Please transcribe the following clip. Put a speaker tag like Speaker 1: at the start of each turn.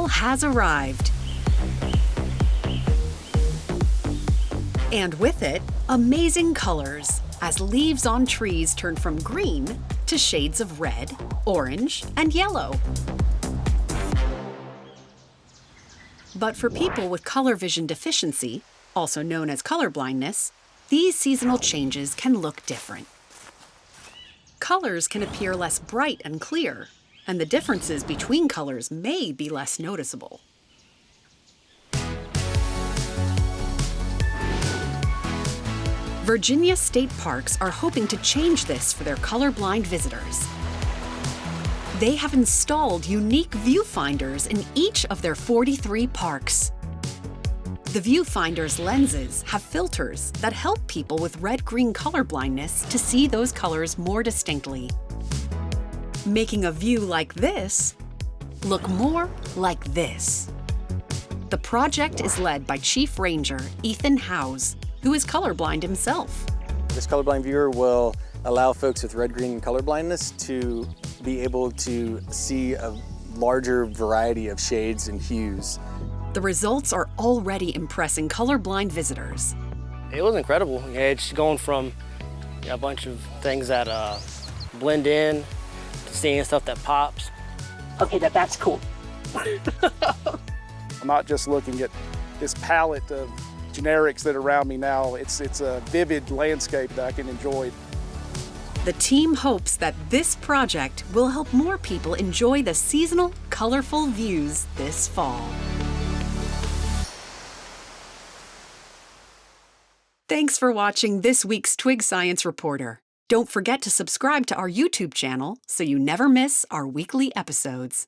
Speaker 1: fall has arrived. And with it, amazing colors, as leaves on trees turn from green to shades of red, orange, and yellow. But for people with color vision deficiency, also known as color blindness, these seasonal changes can look different. Colors can appear less bright and clear, and the differences between colors may be less noticeable. Virginia State Parks are hoping to change this for their colorblind visitors. They have installed unique viewfinders in each of their 43 parks. The Viewfinders Lenses have filters that help people with red-green color blindness to see those colors more distinctly, making a view like this look more like this. The project is led by Chief Ranger Ethan Howes, who is colorblind himself.
Speaker 2: This colorblind viewer will allow folks with red-green color blindness to be able to see a larger variety of shades and hues.
Speaker 1: The results are already impressing colorblind visitors.
Speaker 3: It was incredible. Yeah, it's going from a bunch of things that blend in to seeing stuff that pops.
Speaker 4: Okay, that's cool.
Speaker 5: I'm not just looking at this palette of generics that are around me now. It's a vivid landscape that I can enjoy.
Speaker 1: The team hopes that this project will help more people enjoy the seasonal, colorful views this fall. Thanks for watching this week's Twig Science Reporter. Don't forget to subscribe to our YouTube channel so you never miss our weekly episodes.